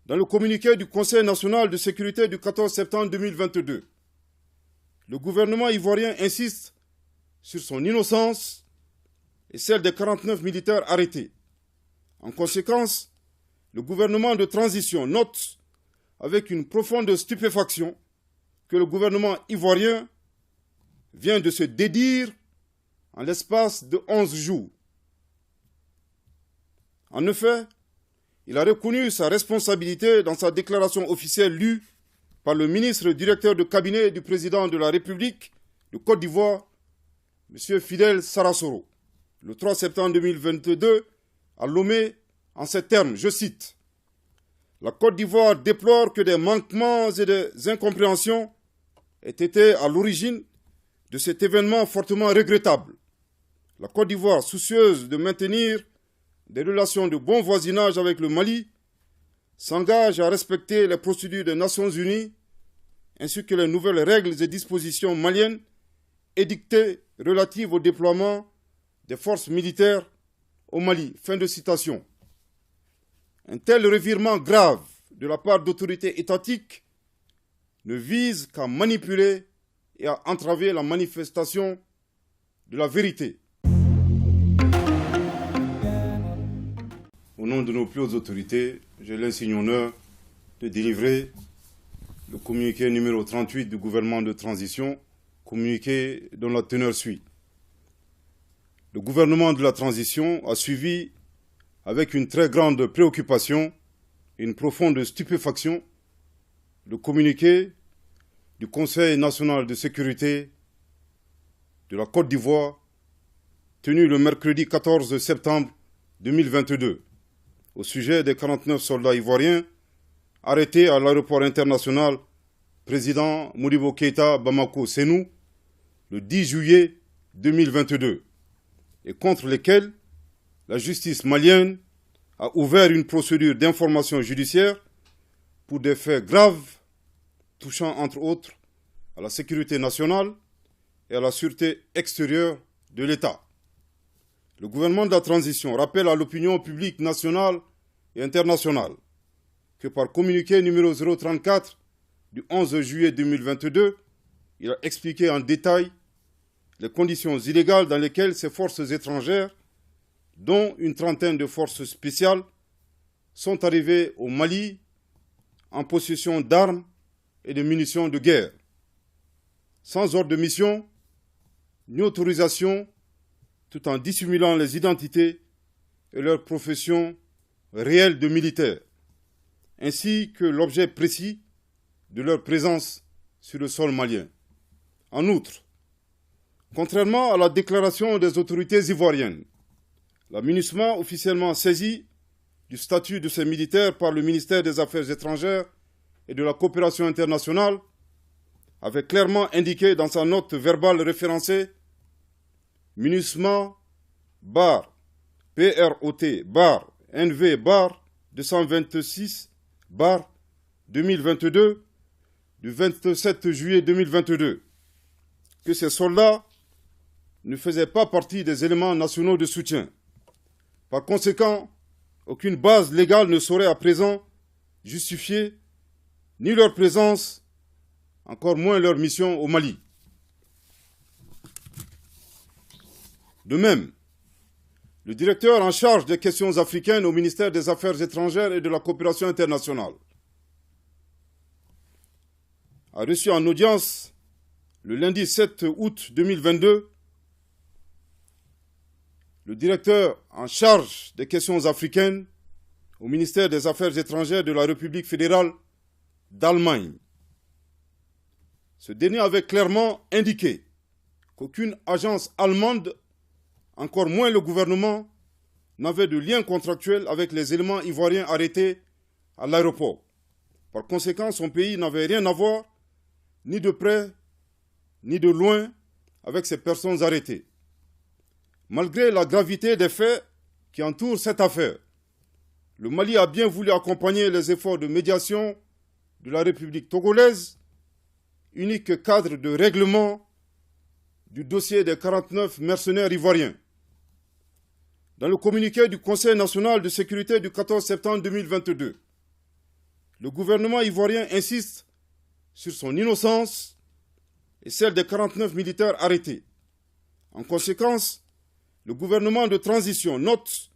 Dans le communiqué du Conseil national de sécurité du 14 septembre 2022, le gouvernement ivoirien insiste sur son innocence et celle des 49 militaires arrêtés. En conséquence, le gouvernement de transition note avec une profonde stupéfaction que le gouvernement ivoirien vient de se dédire en l'espace de 11 jours. En effet, il a reconnu sa responsabilité dans sa déclaration officielle lue par le ministre directeur de cabinet du président de la République de Côte d'Ivoire, M. Fidel Sarasoro, le 3 septembre 2022, à Lomé, en ces termes, je cite, « La Côte d'Ivoire déplore que des manquements et des incompréhensions aient été à l'origine de cet événement fortement regrettable. La Côte d'Ivoire, soucieuse de maintenir des relations de bon voisinage avec le Mali, s'engage à respecter les procédures des Nations Unies ainsi que les nouvelles règles et dispositions maliennes édictées relatives au déploiement des forces militaires au Mali. » Fin de citation. Un tel revirement grave de la part d'autorités étatiques ne vise qu'à manipuler et à entraver la manifestation de la vérité. Au nom de nos plus hautes autorités, j'ai l'insigne honneur de délivrer le communiqué numéro 38 du gouvernement de transition, communiqué dont la teneur suit. Le gouvernement de la transition a suivi avec une très grande préoccupation et une profonde stupéfaction le communiqué du Conseil national de sécurité de la Côte d'Ivoire tenu le mercredi 14 septembre 2022 au sujet des 49 soldats ivoiriens arrêtés à l'aéroport international président Modibo Keïta Bamako Sénou le 10 juillet 2022 et contre lesquels la justice malienne a ouvert une procédure d'information judiciaire pour des faits graves touchant entre autres à la sécurité nationale et à la sûreté extérieure de l'État. Le gouvernement de la transition rappelle à l'opinion publique nationale et internationale que par communiqué numéro 034 du 11 juillet 2022, il a expliqué en détail les conditions illégales dans lesquelles ces forces étrangères, dont une trentaine de forces spéciales, sont arrivées au Mali en possession d'armes et de munitions de guerre, sans ordre de mission ni autorisation, tout en dissimulant les identités et leur profession réelle de militaires, ainsi que l'objet précis de leur présence sur le sol malien. En outre, contrairement à la déclaration des autorités ivoiriennes, la MINUSMA, officiellement saisie du statut de ces militaires par le ministère des Affaires étrangères et de la coopération internationale, avait clairement indiqué dans sa note verbale référencée MINUSMA bar PROT bar NV bar 226 bar 2022 du 27 juillet 2022 que ces soldats ne faisaient pas partie des éléments nationaux de soutien. Par conséquent, aucune base légale ne saurait à présent justifier ni leur présence, encore moins leur mission au Mali. De même, le directeur en charge des questions africaines au ministère des Affaires étrangères et de la coopération internationale a reçu en audience le lundi 7 août 2022 le directeur en charge des questions africaines au ministère des Affaires étrangères de la République fédérale d'Allemagne. Ce dernier avait clairement indiqué qu'aucune agence allemande, encore moins le gouvernement, n'avait de lien contractuel avec les éléments ivoiriens arrêtés à l'aéroport. Par conséquent, son pays n'avait rien à voir, ni de près, ni de loin, avec ces personnes arrêtées. Malgré la gravité des faits qui entourent cette affaire, le Mali a bien voulu accompagner les efforts de médiation de la République togolaise, unique cadre de règlement du dossier des 49 mercenaires ivoiriens. Dans le communiqué du Conseil national de sécurité du 14 septembre 2022, le gouvernement ivoirien insiste sur son innocence et celle des 49 militaires arrêtés. En conséquence, le gouvernement de transition note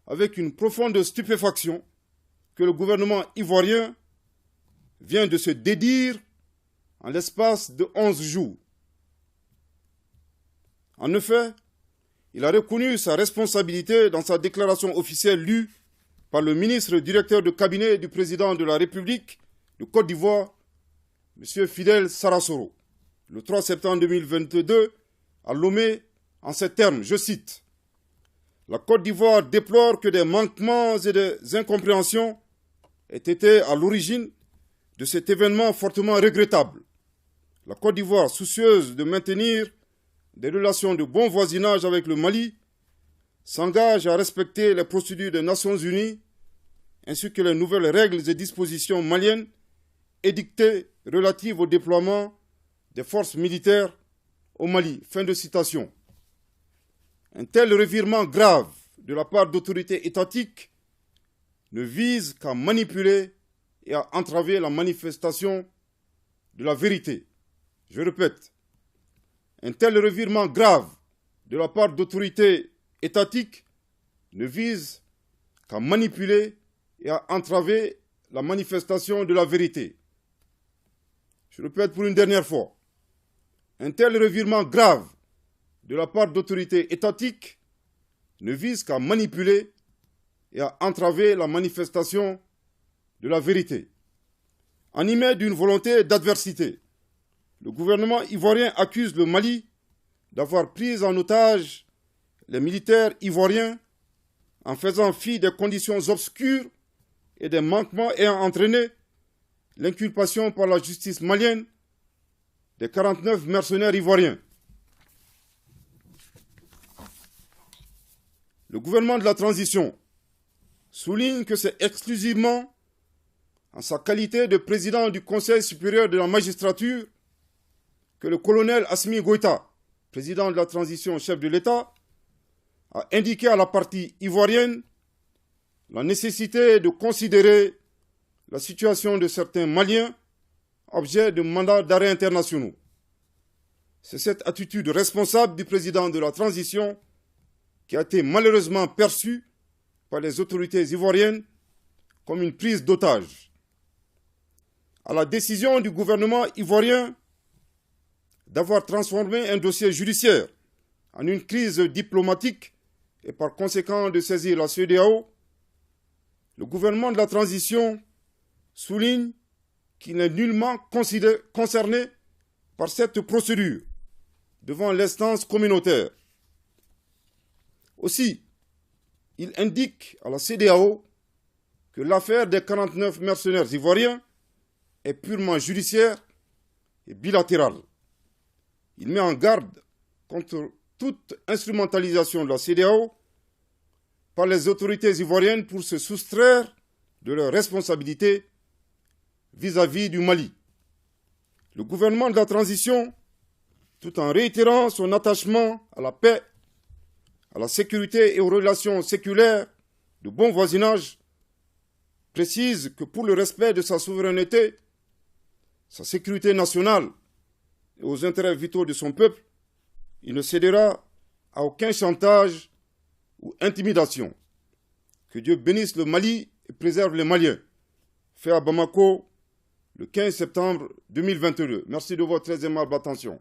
avec une profonde stupéfaction que le gouvernement ivoirien vient de se dédire en l'espace de 11 jours. En effet, il a reconnu sa responsabilité dans sa déclaration officielle lue par le ministre directeur de cabinet du président de la République de Côte d'Ivoire, M. Fidel Sarasoro, le 3 septembre 2022, à Lomé, en ces termes, je cite, « La Côte d'Ivoire déplore que des manquements et des incompréhensions aient été à l'origine de cet événement fortement regrettable. La Côte d'Ivoire, soucieuse de maintenir des relations de bon voisinage avec le Mali, s'engage à respecter les procédures des Nations Unies ainsi que les nouvelles règles et dispositions maliennes édictées relatives au déploiement des forces militaires au Mali. » Fin de citation. Un tel revirement grave de la part d'autorités étatiques ne vise qu'à manipuler et à entraver la manifestation de la vérité. Je répète, un tel revirement grave de la part d'autorités étatiques ne vise qu'à manipuler et à entraver la manifestation de la vérité. Je répète pour une dernière fois, un tel revirement grave de la part d'autorités étatiques ne vise qu'à manipuler et à entraver la manifestation de la vérité. Animé d'une volonté d'adversité, le gouvernement ivoirien accuse le Mali d'avoir pris en otage les militaires ivoiriens en faisant fi des conditions obscures et des manquements ayant entraîné l'inculpation par la justice malienne des 49 mercenaires ivoiriens. Le gouvernement de la transition souligne que c'est exclusivement en sa qualité de président du Conseil supérieur de la magistrature que le colonel Assimi Goïta, président de la transition, chef de l'État, a indiqué à la partie ivoirienne la nécessité de considérer la situation de certains Maliens objet de mandats d'arrêt internationaux. C'est cette attitude responsable du président de la transition qui a été malheureusement perçue par les autorités ivoiriennes comme une prise d'otage. À la décision du gouvernement ivoirien d'avoir transformé un dossier judiciaire en une crise diplomatique et par conséquent de saisir la CEDEAO, le gouvernement de la transition souligne qu'il n'est nullement concerné par cette procédure devant l'instance communautaire. Aussi, il indique à la CEDEAO que l'affaire des 49 mercenaires ivoiriens est purement judiciaire et bilatérale. Il met en garde contre toute instrumentalisation de la CEDEAO par les autorités ivoiriennes pour se soustraire de leurs responsabilités vis-à-vis du Mali. Le gouvernement de la transition, tout en réitérant son attachement à la paix, à la sécurité et aux relations séculaires de bon voisinage, précise que pour le respect de sa souveraineté, sa sécurité nationale et aux intérêts vitaux de son peuple, il ne cédera à aucun chantage ou intimidation. Que Dieu bénisse le Mali et préserve les Maliens. Fait à Bamako, le 15 septembre 2022. Merci de votre très aimable attention.